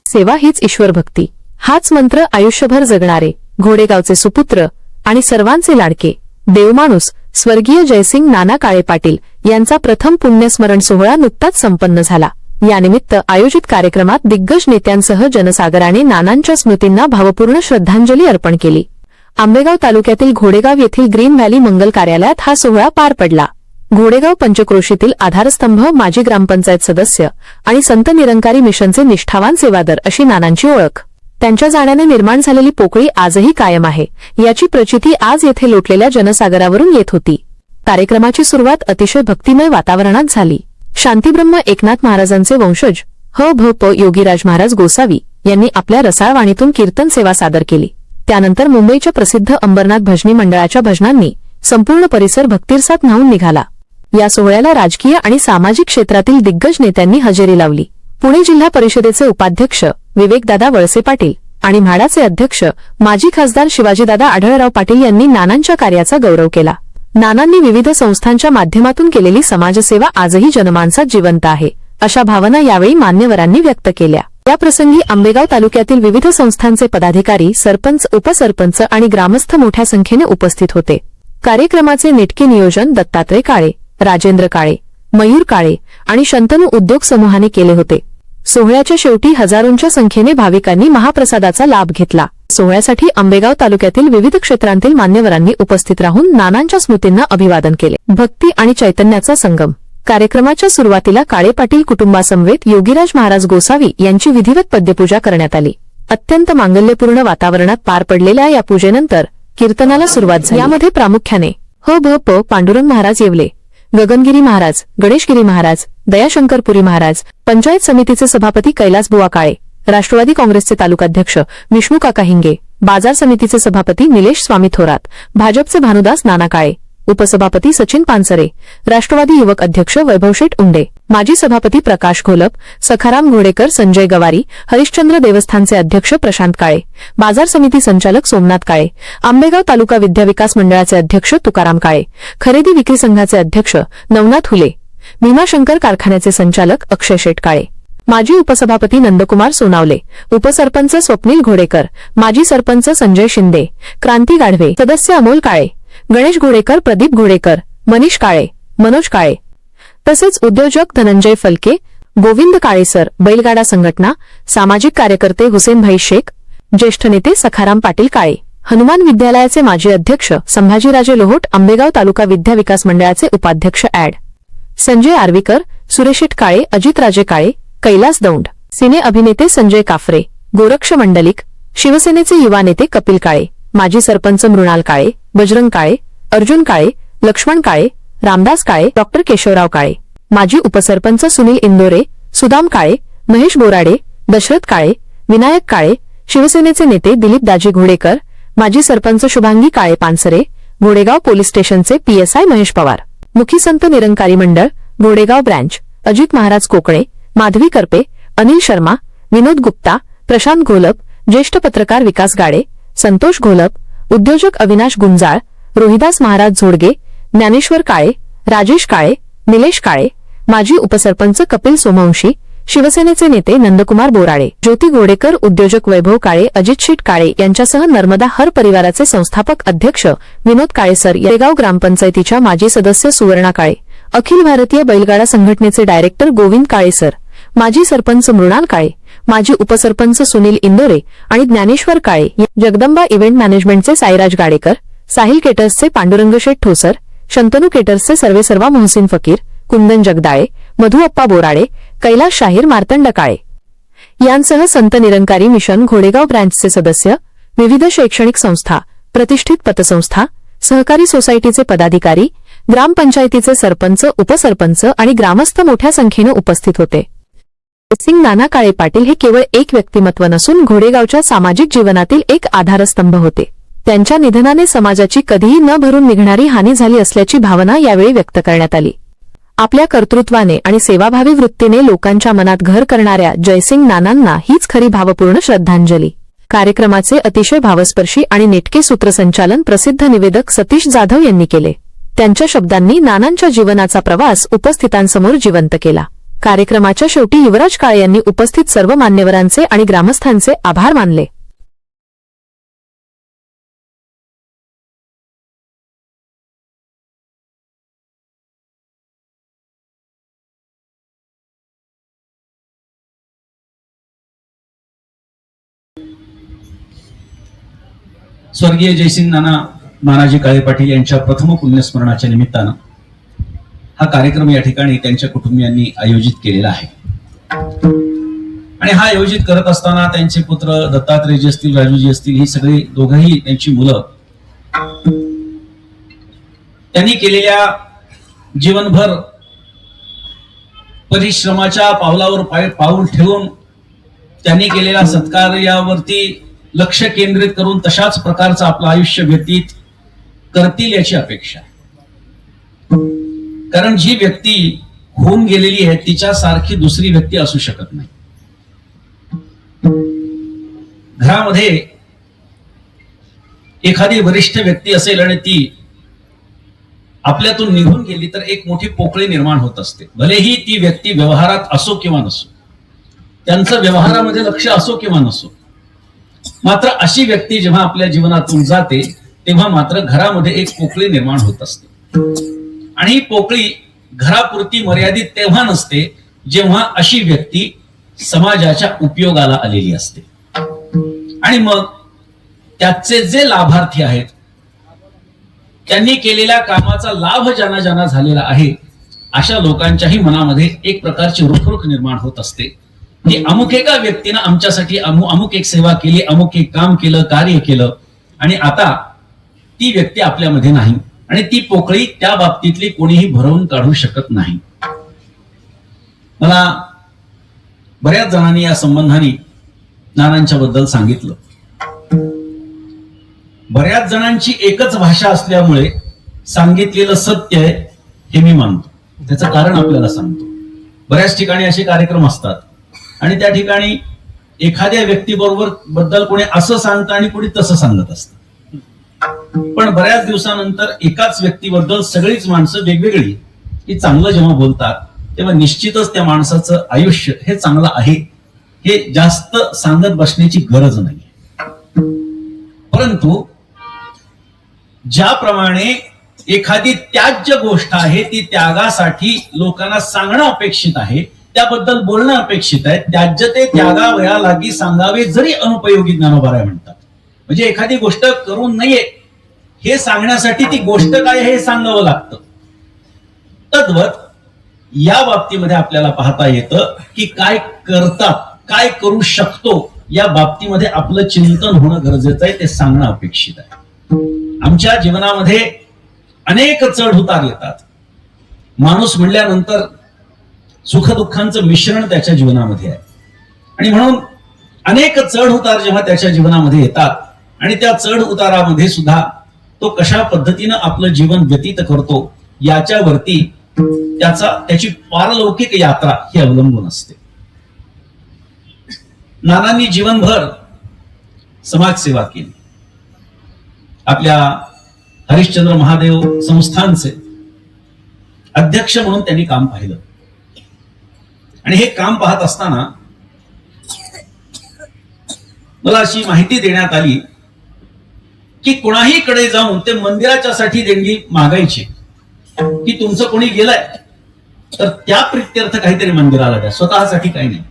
सेवा हीच ईश्वर भक्ती, हाच मंत्र आयुष्यभर जगणारे घोडेगावचे सुपुत्र आणि सर्वांचे लाडके देवमाणूस स्वर्गीय जयसिंग नाना काळे पाटील यांचा प्रथम पुण्यस्मरण सोहळा नुकताच संपन्न झाला। यानिमित्त आयोजित कार्यक्रमात दिग्गज नेत्यांसह जनसागराने नानांच्या स्मृतींना भावपूर्ण श्रद्धांजली अर्पण केली। आंबेगाव तालुक्यातील घोडेगाव येथील ग्रीन व्हॅली मंगल कार्यालयात हा सोहळा पार पडला। घोडेगाव पंचक्रोशीतील आधारस्तंभ, माजी ग्रामपंचायत सदस्य आणि संत निरंकारी मिशनचे निष्ठावान सेवादर अशी नानांची ओळख। त्यांच्या जाण्याने निर्माण झालेली पोकळी आजही कायम आहे, याची प्रचिती आज येथे लोटलेल्या जनसागरावरून येत होती। कार्यक्रमाची सुरुवात अतिशय भक्तिमय वातावरणात झाली। शांतीब्रह्म एकनाथ महाराजांचे वंशज ह.भ.प. योगीराज महाराज गोसावी यांनी आपल्या रसाळ वाणीतून कीर्तन सेवा सादर केली। त्यानंतर मुंबईच्या प्रसिद्ध अंबरनाथ भजनी मंडळाच्या भजनांनी संपूर्ण परिसर भक्तिरसात न्हाऊन निघाला। या सोहळ्याला राजकीय आणि सामाजिक क्षेत्रातील दिग्गज नेत्यांनी हजेरी लावली। पुणे जिल्हा परिषदेचे उपाध्यक्ष विवेकदादा वळसे पाटील आणि म्हाडाचे अध्यक्ष माजी खासदार शिवाजीदादा आढळराव पाटील यांनी नानांच्या कार्याचा गौरव केला। नानांनी विविध संस्थांच्या माध्यमातून केलेली समाजसेवा आजही जनमानसात जिवंत आहे, अशा भावना यावेळी मान्यवरांनी व्यक्त केल्या। या प्रसंगी आंबेगाव तालुक्यातील विविध संस्थांचे पदाधिकारी, सरपंच, उपसरपंच आणि ग्रामस्थ मोठ्या संख्येने उपस्थित होते। कार्यक्रमाचे नेटके नियोजन दत्तात्रय काळे, राजेंद्र काळे, मयूर काळे आणि शंतनू उद्योग समूहाने केले होते। सोहळ्याच्या शेवटी हजारोंच्या संख्येने भाविकांनी महाप्रसादाचा लाभ घेतला। सोहळ्यासाठी आंबेगाव तालुक्यातील विविध क्षेत्रांतील मान्यवरांनी उपस्थित राहून नानांच्या स्मृतींना अभिवादन केले। भक्ती आणि चैतन्याचा संगम। कार्यक्रमाच्या सुरुवातीला काळे पाटील कुटुंबासमवेत योगीराज महाराज गोसावी यांची विधिवत पद्यपूजा करण्यात आली। अत्यंत मांगल्यपूर्ण वातावरणात पार पडलेल्या या पूजेनंतर कीर्तनाला सुरुवात झाली। यामध्ये प्रामुख्याने ह.भ.प. पांडुरंग महाराज येवले, गगनगिरी महाराज, गणेशगिरी महाराज, दयाशंकरपुरी महाराज, पंचायत समितीचे सभापती कैलासबुवा काळे, राष्ट्रवादी काँग्रेसचे तालुकाध्यक्ष विष्णू काका हिंगे, बाजार समितीचे सभापती निलेश स्वामी थोरात, भाजपचे भानुदास नाना काळे, उपसभापती सचिन पानसरे, राष्ट्रवादी युवक अध्यक्ष वैभवशेठ उंडे, माजी सभापती प्रकाश घोलप, सखाराम घोडेकर, संजय गवारी, हरिश्चंद्र देवस्थानचे अध्यक्ष प्रशांत काळे, बाजार समिती संचालक सोमनाथ काळे, आंबेगाव तालुका विद्या विकास मंडळाचे अध्यक्ष तुकाराम काळे, खरेदी विक्री संघाचे अध्यक्ष नवनाथ हुले, भीमाशंकर कारखान्याचे संचालक अक्षय शेट काळे, माजी उपसभापती नंदकुमार सोनावले, उपसरपंच स्वप्नील घोडेकर, माजी सरपंच संजय शिंदे, क्रांती गाढवे, सदस्य अमोल काळे, गणेश घोडेकर, प्रदीप घोडेकर, मनीष काळे, मनोज काळे, तसेच उद्योजक धनंजय फलके, गोविंद काळेसर, बैलगाडा संघटना, सामाजिक कार्यकर्ते हुसेनभाई शेख, ज्येष्ठ नेते सखाराम पाटील काळे, हनुमान विद्यालयाचे माजी अध्यक्ष संभाजीराजे लोहोट, आंबेगाव तालुका विद्या विकास मंडळाचे उपाध्यक्ष ॲड. संजय आर्वीकर, सुरेशेठ काळे, अजितराजे काळे, कैलास दौंड, सिने अभिनेते संजय काफरे, गोरक्ष मंडलिक, शिवसेनेचे युवा नेते कपिल काळे, माजी सरपंच मृणाल काळे, बजरंग काळे, अर्जुन काळे, लक्ष्मण काळे, रामदास काळे, डॉ. केशवराव काळे, माजी उपसरपंच सुनील इंदोरे, सुदाम काळे, महेश बोराडे, दशरथ काळे, विनायक काळे, शिवसेनेचे नेते दिलीप दाजी घोडेकर, माजी सरपंच शुभांगी काळे पानसरे, घोडेगाव पोलीस स्टेशनचे पीएसआय महेश पवार, मुखी संत निरंकारी मंडळ, घोडेगाव ब्रँच, अजित महाराज कोकणे, माधवी करपे, अनिल शर्मा, विनोद गुप्ता, प्रशांत घोलप, ज्येष्ठ पत्रकार विकास गाडे, संतोष घोलप, उद्योजक अविनाश गुंजाळ, रोहिदास महाराज झोडगे, ज्ञानेश्वर काळे, राजेश काळे, निलेश काळे, माजी उपसरपंच कपिल सोमवंशी, शिवसेनेचे नेते नंदकुमार बोराळे, ज्योती घोडेकर, उद्योजक वैभव काळे, अजित शेट काळे यांच्यासह नर्मदा हर परिवाराचे संस्थापक अध्यक्ष विनोद काळेसर, येगाव ग्रामपंचायतीच्या माजी सदस्य सुवर्णा काळे, अखिल भारतीय बैलगाडा संघटनेचे डायरेक्टर गोविंद काळेसर, माजी सरपंच मृणाल काळे, माजी उपसरपंच सुनील इंदोरे आणि ज्ञानेश्वर काळे, जगदंबा इव्हेंट मॅनेजमेंटचे साईराज गाडेकर, साहिल केटर्सचे पांडुरंगशेठ ठोसर, शंतनू केटर्सचे सर्वेसर्वा मोहसिन फकीर, कुंदन जगदाळे, मधु अप्पा बोराडे, कैलास शाहीर, मार्तंड काळे यांसह संत निरंकारी मिशन घोडेगाव ब्रँचचे सदस्य, विविध शैक्षणिक संस्था, प्रतिष्ठित पतसंस्था, सहकारी सोसायटीचे पदाधिकारी, ग्रामपंचायतीचे सरपंच, उपसरपंच आणि ग्रामस्थ मोठ्या संख्येने उपस्थित होते। जयसिंग नाना काळे पाटील हे केवळ एक व्यक्तिमत्व नसून घोडेगावच्या सामाजिक जीवनातील एक आधारस्तंभ होते। त्यांच्या निधनाने समाजाची कधीही न भरून निघणारी हानी झाली असल्याची भावना यावेळी व्यक्त करण्यात आली। आपल्या कर्तृत्वाने आणि सेवाभावी वृत्तीने लोकांच्या मनात घर करणाऱ्या जयसिंग नानांना हीच खरी भावपूर्ण श्रद्धांजली। कार्यक्रमाचे अतिशय भावस्पर्शी आणि नेटके सूत्रसंचालन प्रसिद्ध निवेदक सतीश जाधव यांनी केले। त्यांच्या शब्दांनी नानांच्या जीवनाचा प्रवास उपस्थितांसमोर जिवंत केला। कार्यक्रमाच्या शेवटी युवराज काळे यांनी उपस्थित सर्व मान्यवरांचे आणि ग्रामस्थांचे आभार मानले. स्वर्गीय जयसिंग नाना मानाजी काळे पाटील यांच्या प्रथम पुण्यस्मरणाच्या निमित्तानं हा कार्यक्रम या ठिकाणी त्यांच्या कुटुंबियांनी आयोजित केलेला आहे. आणि हा आयोजित करत असताना त्यांचे पुत्र दत्तात्रेयजी असतील, राजूजी असतील, ही सगळी दोघंही त्यांची मुलं त्यांनी केलेल्या जीवनभर परिश्रमाच्या पावलावर पाऊल ठेवून त्यांनी केलेल्या सत्कार्यावरती लक्ष केंद्रित करून तशाच प्रकारचं आपलं आयुष्य व्यतीत करतील याची अपेक्षा. कारण जी व्यक्ती होऊन गेलेली आहे तिच्यासारखी दुसरी व्यक्ती असू शकत नाही. घरामध्ये एखादी वरिष्ठ व्यक्ती असेल आणि ती आपल्यातून निघून गेली तर एक मोठी पोकळी निर्माण होत असते. भलेही ती व्यक्ती व्यवहारात असो किंवा नसो, त्यांचं व्यवहारामध्ये लक्ष असो किंवा नसो, मात्र अशी व्यक्ती जेव्हा आपल्या जीवनातून जाते तेव्हा मात्र घरामध्ये एक पोकळी निर्माण होत असते. आणि ही पोकळी घरापुरती मर्यादित तेव्हा नसते जेव्हा अशी व्यक्ती समाजाच्या उपयोगाला आलेली असते. आणि मग त्याचे जे लाभार्थी आहेत, त्यांनी केलेल्या कामाचा लाभ ज्यांना ज्यांना झालेला आहे, अशा लोकांच्याही मनामध्ये एक प्रकारची रुखरुख निर्माण होत असते की अमुक एका व्यक्तीनं आमच्यासाठी अमुक एक सेवा केली, अमुक एक काम केलं, कार्य केलं, आणि आता ती व्यक्ती आपल्यामध्ये नाही आणि ती पोकळी त्या बाबतीतली कोणीही भरवून काढू शकत नाही. मला बऱ्याच जणांनी या संबंधाने नानांच्या बद्दल सांगितलं. बऱ्याच जणांची एकच भाषा असल्यामुळे सांगितलेलं सत्य आहे हे मी मानतो. त्याचं कारण आपल्याला सांगतो. बऱ्याच ठिकाणी असे कार्यक्रम असतात आणि त्या ठिकाणी एखाद्या व्यक्तीबरोबर बद्दल कोणी असं सांगतं आणि कोणी तसं सांगत असतं. पण बऱ्याच दिवसानंतर एकाच व्यक्तीबद्दल सगळीच माणसं वेगवेगळी ही चांगलं जेव्हा बोलतात तेव्हा निश्चितच त्या माणसाचं आयुष्य हे चांगलं आहे हे जास्त सांगत बसण्याची गरज नाही. परंतु ज्याप्रमाणे एखादी त्याज्य गोष्ट आहे ती त्यागासाठी लोकांना सांगणं अपेक्षित आहे, त्याबद्दल बोलणं अपेक्षित आहे, त्याज्य ते त्यागावया लागी सांगावे जरी अनुपयोगी ज्ञानोबाराय म्हणतात. म्हणजे एखादी गोष्ट करू नये हे सांगण्यासाठी ती गोष्ट काय हे सांगावं लागतं. तद्वत या बाबतीमध्ये आपल्याला पाहता येतं की काय करतात, काय करू शकतो या बाबतीमध्ये आपलं चिंतन होणं गरजेचं आहे, ते सांगणं अपेक्षित आहे. आमच्या जीवनामध्ये अनेक चढ उतार येतात. माणूस म्हणल्यानंतर सुखदुःखांचं मिश्रण त्याच्या जीवनामध्ये आहे आणि म्हणून अनेक चढ उतार जेव्हा त्याच्या जीवनामध्ये येतात आणि त्या चढ उतारामध्ये सुद्धा तो कशा पद्धतीनं आपलं जीवन व्यतीत करतो याच्यावरती त्याची पारलौकिक यात्रा ही अवलंबून असते. नानांनी जीवनभर समाजसेवा केली. आपल्या हरिश्चंद्र महादेव संस्थानचे अध्यक्ष म्हणून त्यांनी काम पाहिलं आणि हे काम पाहत असताना मला अशी माहिती देण्यात आली की कोणाही कडे जाऊन ते मंदिराच्या साठी देणगी मागायची की तुमचं कोणी गेलंय तर त्या प्रित्यर्थ काहीतरी मंदिराला द्या, स्वतःसाठी काही नाही,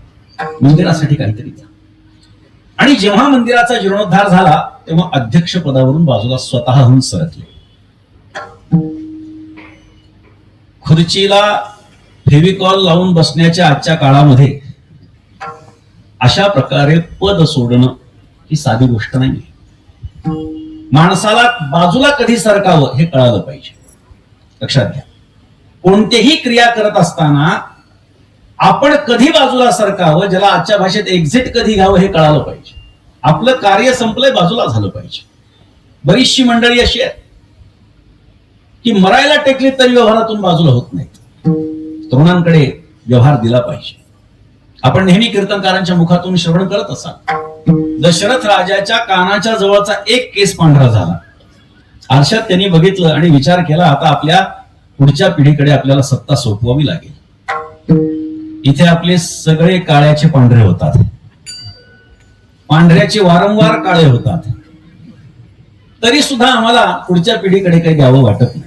मंदिरासाठी काहीतरी द्या. आणि जेव्हा मंदिराचा जीर्णोद्धार झाला तेव्हा अध्यक्ष पदावरून बाजूला स्वतःहून सरकले. खुर्चीला फेविकॉल लावून बसण्याच्या आजच्या काळामध्ये अशा प्रकारे पद सोडणं ही साधी गोष्ट नाही. माणसाला बाजूला कधी सरकावं हे कळालं पाहिजे. लक्षात घ्या, कोणतेही क्रिया करत असताना आपण कधी बाजूला सरकावं, ज्याला आजच्या भाषेत एक्झिट कधी घ्यावं हे कळालं पाहिजे. आपलं कार्य संपलंय, बाजूला झालं पाहिजे. बरीचशी मंडळी अशी आहे की मरायला टेकली तरी व्यवहारातून बाजूला होत नाहीत. तरुणांकडे व्यवहार दिला पाहिजे. आपण नेहमी कीर्तनकारांच्या मुखातून श्रवण करत असाल, दशरथ राजाच्या कानाच्या जवळचा एक केस पांढरा झाला. आरशात त्यांनी बघितलं आणि विचार केला, आता आपल्या पुढच्या पिढीकडे आपल्याला सत्ता सोपवावी लागेल. इथे आपले सगळे काळ्याचे पांढरे होतात, पांढऱ्याचे वारंवार काळे होतात, तरी सुद्धा आम्हाला पुढच्या पिढीकडे काही द्यावं वाटत नाही.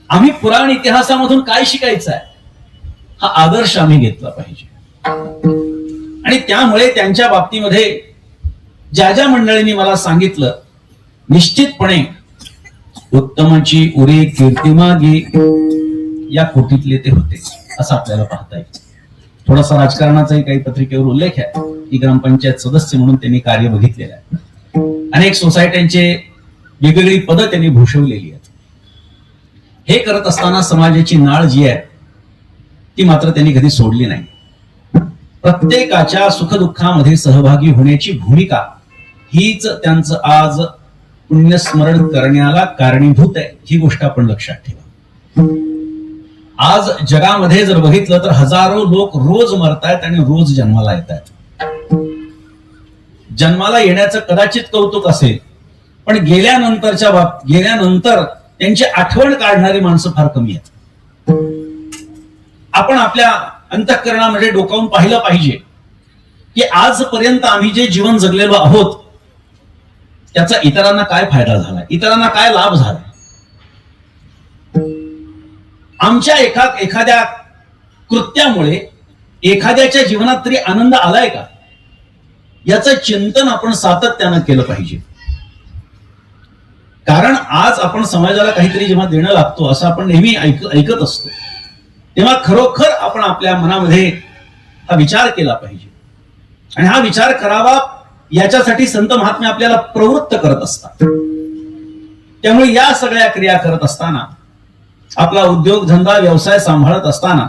आम्ही पुराण इतिहासामधून काय शिकायचं आहे हा आदर्श आम्ही घेतला पाहिजे. आणि त्यामुळे त्यांच्या बाबतीमध्ये ज्या ज्या मंडळींनी मला सांगितलं, निश्चितपणे उत्तमाची उरे कीर्तिमागे या कोटीतले ते होते असं आपल्याला पाहता येईल. थोडासा राजकारणाचाही काही पत्रिकेवर उल्लेख आहे की ग्रामपंचायत सदस्य म्हणून त्यांनी कार्य बघितलेलं आहे. अनेक सोसायट्यांचे वेगवेगळी पदं त्यांनी भूषवलेली आहेत. हे करत असताना समाजाची नाळ जी आहे ती मात्र त्यांनी कधी सोडली नाही. प्रत्येकाच्या सुखदुःखामध्ये सहभागी होण्याची भूमिका हीच त्यांचं आज पुण्यस्मरण करण्याला कारणीभूत आहे, ही गोष्ट आपण लक्षात ठेवा. आज जगामध्ये जर बघितलं तर हजारो लोक रोज मरतायत आणि रोज जन्माला येत आहेत. जन्माला येण्याचं कदाचित कौतुक असेल, पण गेल्यानंतर त्यांची आठवण काढणारी माणसं फार कमी आहेत. आपण आपल्या अंतःकरणामध्ये डोकावून पाहिलं पाहिजे की आजपर्यंत आम्ही जे जीवन जगलेलो आहोत त्याचा इतरांना काय फायदा झाला, इतरांना काय लाभ झाला. आमच्या एखाद्या कृत्यामुळे एखाद्याच्या जीवनात तरी आनंद आलाय का, याचं चिंतन आपण सातत्यानं केलं पाहिजे. कारण आज आपण समाजाला काहीतरी जेव्हा देणं लागतो असं आपण नेहमी ऐकत असतो, तेव्हा खरोखर आपण आपल्या मनामध्ये हा विचार केला पाहिजे. आणि हा विचार करावा याच्यासाठी संत महात्मे आपल्याला प्रवृत्त करत असतात. त्यामुळे या सगळ्या क्रिया करत असताना, आपला उद्योगधंदा व्यवसाय सांभाळत असताना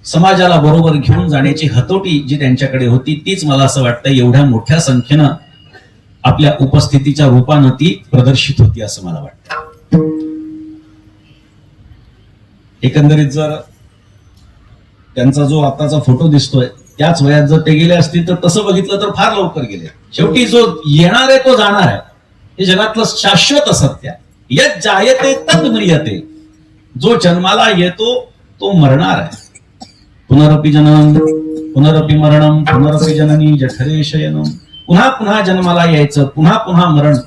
समाजाला बरोबर घेऊन जाण्याची हतोटी जी त्यांच्याकडे होती तीच मला असं वाटतं एवढ्या मोठ्या संख्येनं आपल्या उपस्थितीच्या रूपानं ती प्रदर्शित होती असं मला वाटतं. एकंदरीत जर त्यांचा जो आताचा फोटो दिसतोय त्याच वयात जर ते गेले असतील तर तसं बघितलं तर फार लवकर गेले. शेवटी जो येणार आहे तो जाणार आहे, हे जगातलं शाश्वत सत्य. यत् जायते तद म्रियते, जो जन्माला येतो तो मरणार आहे. पुनरपि जननम पुनरपि मरणम पुनरपि जननी जठरे शयनम. पुन्हा पुन्हा जन्माला यायचं, पुन्हा पुन्हा मरण,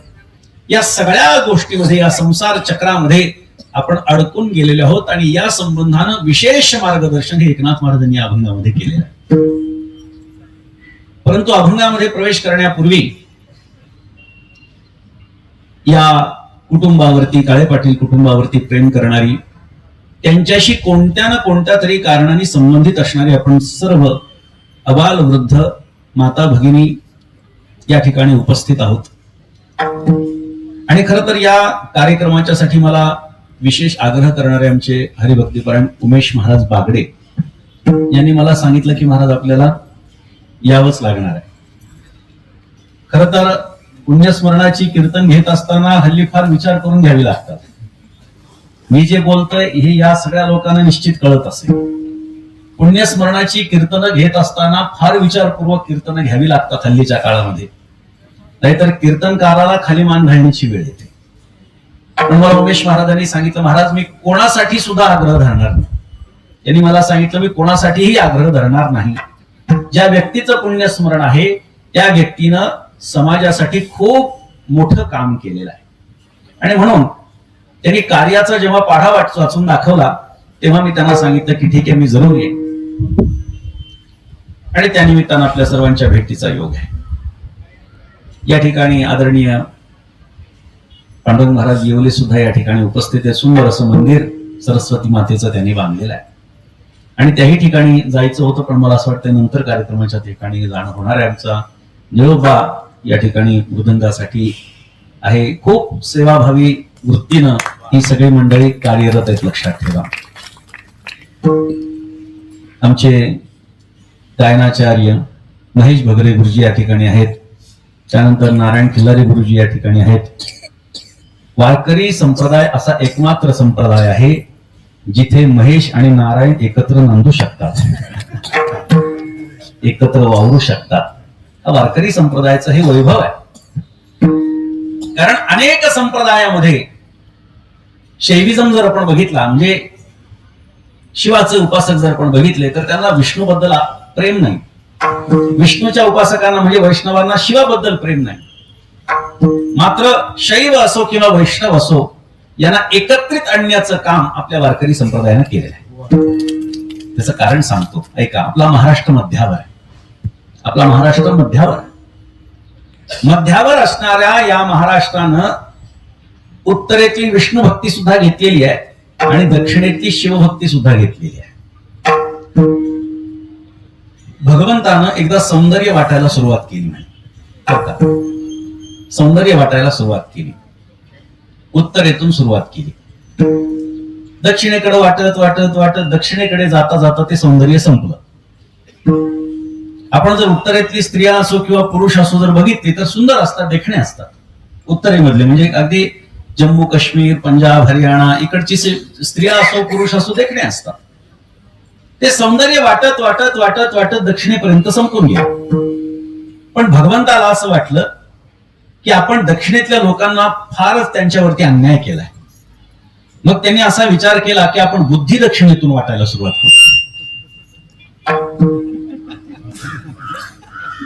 या सगळ्या गोष्टीमध्ये, या संसार चक्रामध्ये आपण अडकून गेलेले आहोत. आणि या संबंधानं विशेष मार्गदर्शन हे एकनाथ महाराजांनी अभंगामध्ये केलेलं आहे. परंतु अभंगामध्ये प्रवेश करण्यापूर्वी या कुटुंबावरती, काळे पाटील कुटुंबावरती प्रेम करणारी, त्यांच्याशी कोणत्या ना कोणत्या तरी कारणाने संबंधित असणारे आपण सर्व अबाल वृद्ध माता भगिनी या ठिकाणी उपस्थित आहोत. आणि खरं तर या कार्यक्रमाच्या साठी मला विशेष आग्रह करणारे आमचे हरिभक्तीपरायण उमेश महाराज बागडे यांनी मला सांगितलं की महाराज आपल्याला यावंच लागणार आहे. खरं तर पुण्यस्मरणाची कीर्तन घेत असताना हल्ली फार विचार करून घ्यावी लागतात. मी जे बोलतोय हे या सगळ्या लोकांना निश्चित कळत असेल. पुण्यस्मरणाची कीर्तनं घेत असताना फार विचारपूर्वक कीर्तनं घ्यावी लागतात हल्लीच्या काळामध्ये, नाहीतर कीर्तनकाराला खाली मान घालण्याची वेळ येते. पण मला उमेश महाराजांनी सांगितलं, महाराज मी कोणासाठी सुद्धा आग्रह धरणार नाही. त्यांनी मला सांगितलं मी कोणासाठीही आग्रह धरणार नाही. ज्या व्यक्तीचं पुण्यस्मरण आहे त्या व्यक्तीनं समाजासाठी खूप मोठं काम केलेलं आहे. आणि म्हणून त्यांनी कार्याचा जेव्हा पाढा वाचून दाखवला तेव्हा मी त्यांना सांगितलं की ठीक आहे, मी जरूर येईन. आणि त्यानिमित्तानं आपल्या सर्वांच्या भेटीचा योग आहे. या ठिकाणी आदरणीय पांडुरंग महाराज येवले सुद्धा या ठिकाणी उपस्थित आहे. सुंदर असं मंदिर सरस्वती मातेचं त्यांनी बांधलेलं आहे. आणि त्याही ठिकाणी जायचं होतं, पण मला असं वाटतं नंतर कार्यक्रमाच्या ठिकाणी जाणं होणार आहे. आमचा निळोबा या ठिकाणी मृदंगासाठी आहे. खूप सेवाभावी वृत्तीनं ही सगळी मंडळी कार्यरत आहेत, लक्षात ठेवा. आमचे गायनाचार्य महेश भगरे गुरुजी या ठिकाणी आहेत. त्यानंतर नारायण खिल्लारे गुरुजी या ठिकाणी आहेत. वारकरी संप्रदाय असा एकमात्र संप्रदाय आहे जिथे महेश आणि नारायण एकत्र नांदू शकतात, एकत्र वावरू शकतात. हा वारकरी संप्रदायाचं हे वैभव आहे. कारण अनेक संप्रदायामध्ये शैविझम जर आपण बघितला, म्हणजे शिवाचे उपासक जर आपण बघितले तर त्यांना विष्णूबद्दल प्रेम नाही. विष्णूच्या उपासकांना म्हणजे वैष्णवांना शिवाबद्दल प्रेम नाही. मात्र शैव असो किंवा वैष्णव असो यांना एकत्रित आणण्याचं काम आपल्या वारकरी संप्रदायाने केलेलं आहे. त्याचं कारण सांगतो ऐका. आपला महाराष्ट्र मध्यावर आहे. आपला महाराष्ट्र मध्यावर आहे. मध्यावर असणाऱ्या या महाराष्ट्रानं उत्तरेतली विष्णू भक्ती सुद्धा घेतलेली आहे आणि दक्षिणेतली शिवभक्ती सुद्धा घेतलेली आहे. भगवंतानं एकदा सौंदर्य वाटायला सुरुवात केली नाही. सौंदर्य वाटायला सुरुवात केली. उत्तरेतून सुरुवात केली. दक्षिणेकडे वाटत वाटत वाटत दक्षिणेकडे जाता जाता ते सौंदर्य संपलं. आपण जर उत्तरेतली स्त्रिया असो किंवा पुरुष असो जर बघितली तर सुंदर असतात, देखणे असतात. उत्तरेमधले म्हणजे अगदी जम्मू काश्मीर, पंजाब, हरियाणा इकडची स्त्रिया असो पुरुष असो देखणे असतात. ते सौंदर्य वाटत वाटत वाटत वाटत दक्षिणेपर्यंत संपून गेलं. पण भगवंताला असं वाटलं की आपण दक्षिणेतल्या लोकांना फारच त्यांच्यावरती अन्याय केलाय. मग त्यांनी असा विचार केला की आपण बुद्धी दक्षिणेतून वाटायला सुरुवात करू.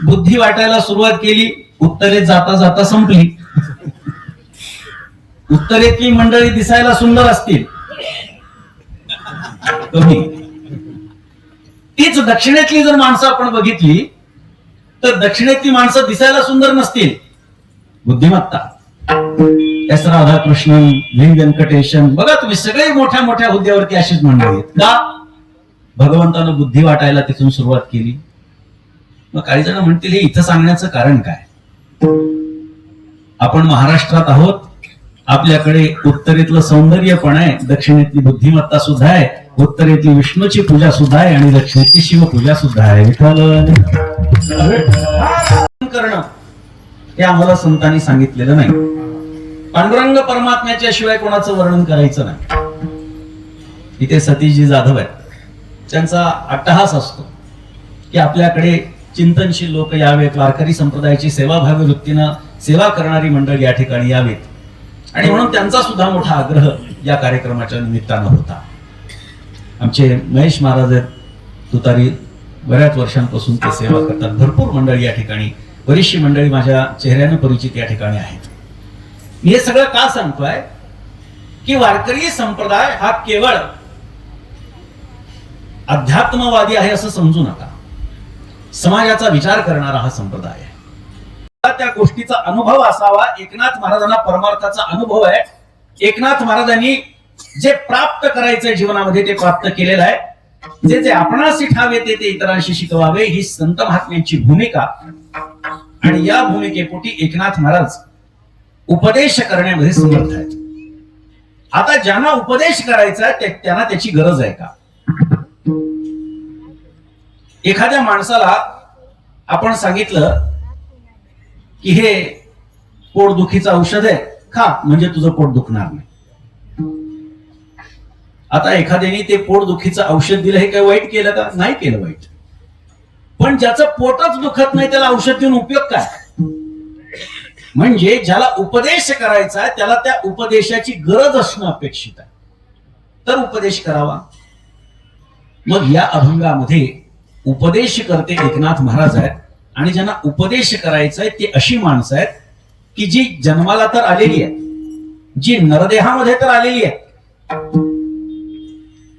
बुद्धी वाटायला सुरुवात केली. उत्तरेत जाता जाता संपली. उत्तरेतली मंडळी दिसायला सुंदर असतील कमी. तीच दक्षिणेतली जर माणसं आपण बघितली तर दक्षिणेतली माणसं दिसायला सुंदर नसतील. बुद्धिमत्ता एस राधाकृष्णन, व्ही व्यंकटेशन बघा तुम्ही सगळे मोठ्या मोठ्या हुद्द्यावरती अशीच मंडळी आहेत. का? भगवंतानं बुद्धी वाटायला तिथून सुरुवात केली. मग काही जण म्हणतील हे इथं सांगण्याचं कारण काय? आपण महाराष्ट्रात आहोत. आपल्याकडे उत्तरेतलं सौंदर्य पण आहे, दक्षिणेतली बुद्धिमत्ता सुद्धा आहे, उत्तरेतली विष्णूची पूजा सुद्धा आहे आणि दक्षिणेतली शिवपूजा सुद्धा आहे. करणं हे आम्हाला संतांनी सांगितलेलं नाही. पांडुरंग परमात्म्याच्या शिवाय कोणाचं वर्णन करायचं नाही. इथे सतीशजी जाधव आहेत. त्यांचा अट्टहास असतो की आपल्याकडे चिंतनशील लोक यावेत, वारकरी संप्रदायाची सेवाभावी वृत्तीनं सेवा करणारी मंडळ या ठिकाणी यावेत. आणि म्हणून त्यांचा सुद्धा मोठा आग्रह या कार्यक्रमाच्या निमित्तानं होता. आमचे महेश महाराज आहेत तुतारी, बऱ्याच वर्षांपासून ते सेवा करतात. भरपूर मंडळी या ठिकाणी, बरीचशी मंडळी माझ्या चेहऱ्यानं परिचित या ठिकाणी आहेत. मी हे सगळं का सांगतोय की वारकरी संप्रदाय हा केवळ अध्यात्मवादी आहे असं समजू नका. समाजाचा विचार करणारा हा संप्रदाय आहे. त्या गोष्टीचा अनुभव असावा. एकनाथ महाराजांना परमार्थाचा अनुभव आहे. एकनाथ महाराजांनी जे प्राप्त करायचंय जीवनामध्ये ते प्राप्त केलेलं आहे. जे जे आपणाशी ठावे ते इतरांशी शिकवावे ही संत महात्म्यांची भूमिका. आणि या भूमिकेपोटी एकनाथ महाराज उपदेश करण्यामध्ये समर्थ आहेत. आता ज्यांना उपदेश करायचा आहे त्यांना त्याची गरज आहे का? एखाद्या माणसाला आपण सांगितलं की हे पोटदुखीचं औषध आहे, खा म्हणजे तुझं पोट दुखणार नाही. आता एखाद्याने ते पोटदुखीचं औषध दिलं, हे काय वाईट केलं का? नाही केलं वाईट. पण ज्याचं पोटच दुखत नाही त्याला औषध देऊन उपयोग काय? म्हणजे ज्याला उपदेश करायचा आहे त्याला त्या उपदेशाची गरज असणं अपेक्षित आहे, तर उपदेश करावा. मग या अभंगामध्ये उपदेश करते एकनाथ महाराज आहेत. आणि ज्यांना उपदेश करायचा आहे ते अशी माणसं आहेत की जी जन्माला तर आलेली आहे, जी नरदेहामध्ये तर आलेली आहे,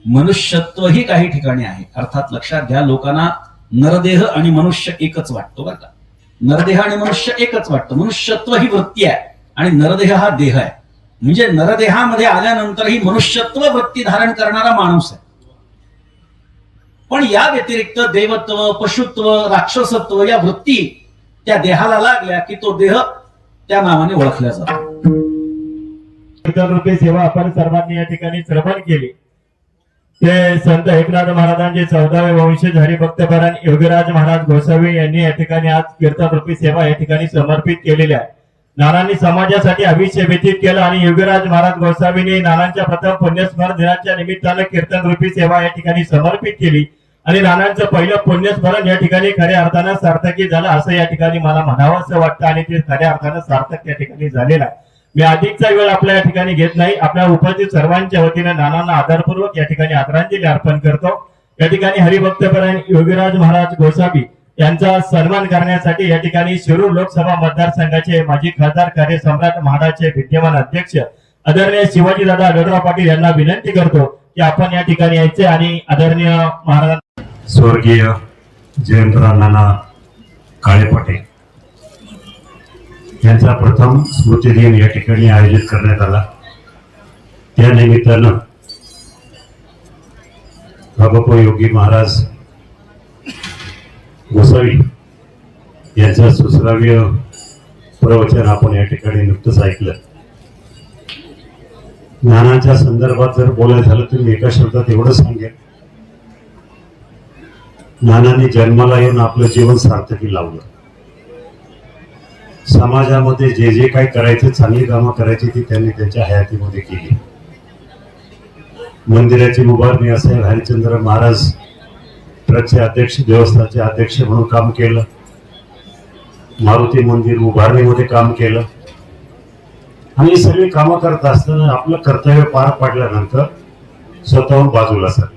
मनुष्यत्व ही काही ठिकाणी आहे. अर्थात लक्षात घ्या, लोकांना नरदेह आणि मनुष्य एकच वाटतो बरं का. नरदेह आणि मनुष्य एकच वाटतं. मनुष्यत्व ही वृत्ती आहे आणि नरदेह हा देह आहे. म्हणजे नरदेहामध्ये आल्यानंतर ही मनुष्यत्व वृत्ती धारण करणारा माणूस आहे. पण या व्यतिरिक्त देवत्व, पशुत्व, राक्षसत्व या वृत्ती त्या देहाला लागल्या की तो देह त्या नावाने ओळखला जातो. रूपी सेवा आपण सर्वांनी या ठिकाणी श्रवण केली. ते संत एकनाथ महाराजांचे 14वे वंशज हरिभक्तपरायण योगीराज महाराज गोसावी यांनी या ठिकाणी आज कीर्तन रूपी सेवा या ठिकाणी समर्पित केलेली आहे. नानांनी समाजासाठी आयुष्य व्यतीत केलं आणि योगीराज महाराज गोसावींनी नानांच्या प्रथम पुण्यस्मरण दिनाच्या निमित्तानं कीर्तन रूपी सेवा या ठिकाणी समर्पित केली. आणि नानांचं पहिलं पुण्यस्मरण या ठिकाणी खऱ्या अर्थानं सार्थकी झालं असं या ठिकाणी मला म्हणावं असं वाटतं. आणि ते खऱ्या अर्थानं सार्थक या ठिकाणी झालेलं आहे. मी अधिकचा वेळ आपल्या या ठिकाणी घेत नाही. आपल्या उपस्थित सर्वांच्या वतीने नानांना आदरपूर्वक या ठिकाणी आदरांजली अर्पण करतो. या ठिकाणी हरिभक्तपरायण योगीराज महाराज गोसावी यांचा सन्मान करण्यासाठी या ठिकाणी शिरूर लोकसभा मतदारसंघाचे माजी खासदार कार्यसम्राट म्हाडाचे विद्यमान अध्यक्ष आदरणीय शिवाजीदादा आढळराव पाटील यांना विनंती करतो की आपण या ठिकाणी यायचे आणि आदरणीय महाराज स्वर्गीय जयंतराव नाना काळे पाटील यांचा प्रथम स्मृती दिन या ठिकाणी आयोजित करण्यात आला. त्या निमित्तानं बाबाप योगी महाराज गोसावी यांचं सुश्राव्य प्रवचन आपण या ठिकाणी नुकतंच ऐकलं. नानाच्या संदर्भात जर बोलायचं झालं तर मी एका शब्दात एवढं सांगेन, नानांनी जन्माला येऊन आपलं जीवन सार्थकी लावलं. समाजामध्ये जे जे काही करायचं, चांगली कामं करायची ती त्यांनी त्यांच्या हयातीमध्ये केली. मंदिराची उभारणी असेल, हरिश्चंद्र महाराज ट्रस्टचे अध्यक्ष, देवस्थानचे अध्यक्ष म्हणून काम केलं, मारुती मंदिर उभारणीमध्ये काम केलं. आणि ही सगळी कामं करत असताना आपलं कर्तव्य पार पाडल्यानंतर स्वतःहून बाजूला सरले.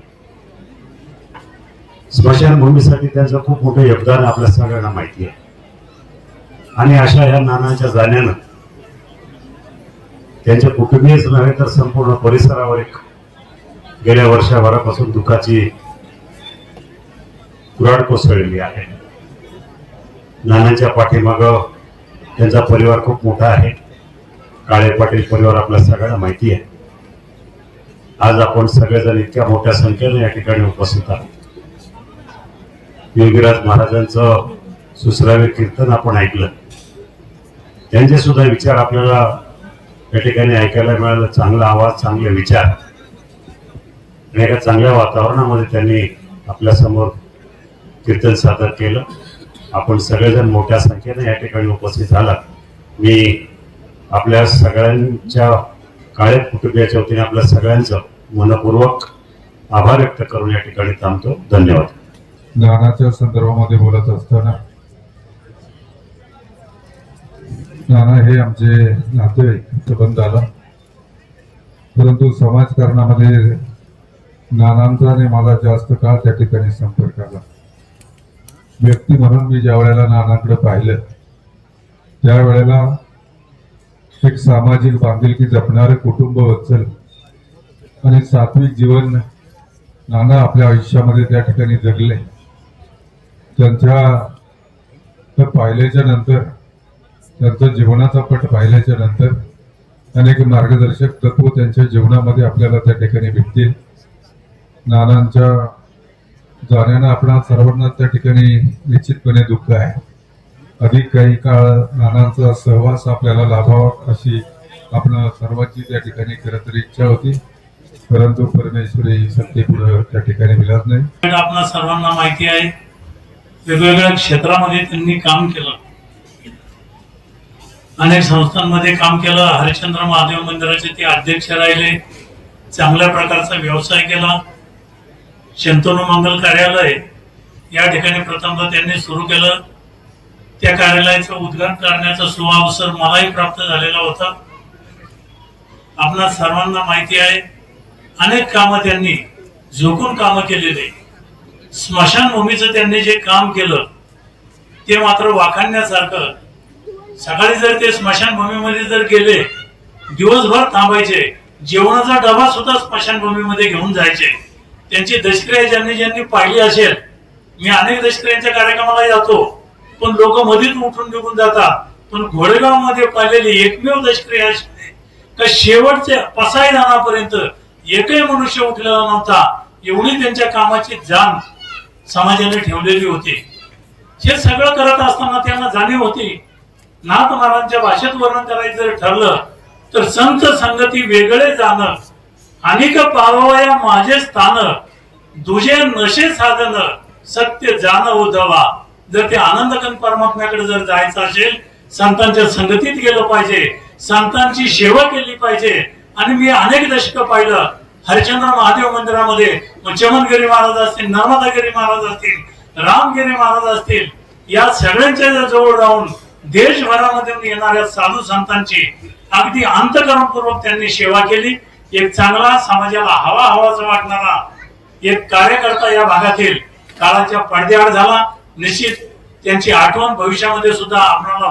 स्मशानभूमीसाठी त्यांचं खूप मोठं योगदान आपल्या सगळ्यांना माहिती आहे. आणि अशा ह्या नानाच्या जाण्यानं त्यांच्या कुटुंबीयच नव्हे तर संपूर्ण परिसरावर एक गेल्या वर्षभरापासून दुःखाची कुऱ्हाड कोसळलेली आहे. नानांच्या पाठीमागं त्यांचा परिवार खूप मोठा आहे. काळे पाटील परिवार आपल्या सगळ्यांना माहिती आहे. आज आपण सगळेजण इतक्या मोठ्या संख्येने या ठिकाणी उपस्थित आहोत. योगीराज महाराजांचं सुश्राव्य कीर्तन आपण ऐकलं. त्यांचे सुद्धा विचार आपल्याला या ठिकाणी ऐकायला मिळालं. चांगला आवाज, चांगले विचार आणि एका चांगल्या वातावरणामध्ये त्यांनी आपल्या समोर कीर्तन सादर केलं. आपण सगळेजण मोठ्या संख्येने या ठिकाणी उपस्थित झालात. मी आपल्या सगळ्यांच्या काळे कुटुंबियाच्या वतीने आपल्या सगळ्यांचं मनपूर्वक आभार व्यक्त करून या ठिकाणी थांबतो. धन्यवाद. नानाच्या संदर्भामध्ये बोलत असताना, नाना हे आमचे नातेवाईक संबंध आला, परंतु समाजकारणामध्ये नानांचा आणि मला जास्त काळ त्या ठिकाणी संपर्क आला. व्यक्ती म्हणून मी ज्या वेळेला नानांकडे पाहिलं त्यावेळेला एक सामाजिक बांधिलकी जपणारे कुटुंब वत्सल आणि सात्विक जीवन नाना आपल्या आयुष्यामध्ये त्या ठिकाणी जगले. त्यांच्या पाहिल्याच्या नंतर, त्यांचा जीवनाचा पट पाहिल्याच्या नंतर अनेक मार्गदर्शक तत्व त्यांच्या जीवनामध्ये आपल्याला त्या ठिकाणी भेटतील. नानांच्या जाण्यानं आपणा सर्वांना त्या ठिकाणी निश्चितपणे दुःख आहे. अधिक काही काळ नानांचा सहवास आपल्याला लाभावा अशी आपण सर्वांची त्या ठिकाणी खरं तर इच्छा होती, परंतु परमेश्वरी सत्तेपुढे त्या ठिकाणी मिळत नाही. आपणा सर्वांना माहिती आहे, वेगवेगळ्या क्षेत्रामध्ये त्यांनी काम केलं. अनेक संस्थांमध्ये काम केलं. हरिश्चंद्र महादेव मंदिराचे ते अध्यक्ष राहिले. चांगल्या प्रकारचा व्यवसाय केला. शंतनू मंगल कार्यालय या ठिकाणी प्रथमतः त्यांनी सुरू केलं. त्या कार्यालयाचं उद्घाटन करण्याचा सुअवसर मलाही प्राप्त झालेला होता. आपणा सर्वांना माहिती आहे, अनेक कामं त्यांनी झोकून कामं केलेले. स्मशानभूमीचं त्यांनी जे काम केलं ते मात्र वाखाणण्यासारखं. सकाळी जर ते स्मशानभूमीमध्ये जर गेले, दिवसभर थांबायचे, जेवणाचा डबा सुद्धा स्मशानभूमीमध्ये घेऊन जायचे. त्यांची दशक्रिया ज्यांनी ज्यांनी पाहिली असेल, मी अनेक दशक्रियांच्या कार्यक्रमाला जातो, पण लोक मध्येच उठून निघून जातात. पण घोडेगाव मध्ये पाहिलेली एकमेव दशक्रिया का शेवटच्या पसायदानापर्यंत एकही मनुष्य उठलेला नव्हता. एवढी त्यांच्या कामाची जाण समाजाने ठेवलेली होती. हे सगळं करत असताना त्यांना जाणीव होती, नाथ महाराजांच्या भाषेत वर्णन करायचं जर ठरलं तर संत संगती वेगळे जाणं, अनेक पावया माझे स्थान, दुजे नशे साधन, सत्य जाण उधवा. जर ते आनंदकन परमात्म्याकडे जर जायचं असेल, संतांच्या संगतीत गेलं पाहिजे, संतांची सेवा केली पाहिजे. आणि मी अनेक दशक पाहिलं हरिश्चंद्र महादेव मंदिरामध्ये, चमनगिरी महाराज असतील, नर्मदागिरी महाराज असतील, रामगिरी महाराज असतील, या सगळ्यांच्या जवळ राहून देशभरामधून येणाऱ्या साधू संतांची अगदी अंतःकरणपूर्वक त्यांनी सेवा केली. एक चांगला समाजाला हवाहवासा वाटणारा एक कार्यकर्ता या भागातील काळाच्या पडद्याआड झाला. निश्चित त्यांची आठवण भविष्यामध्ये सुद्धा आपल्याला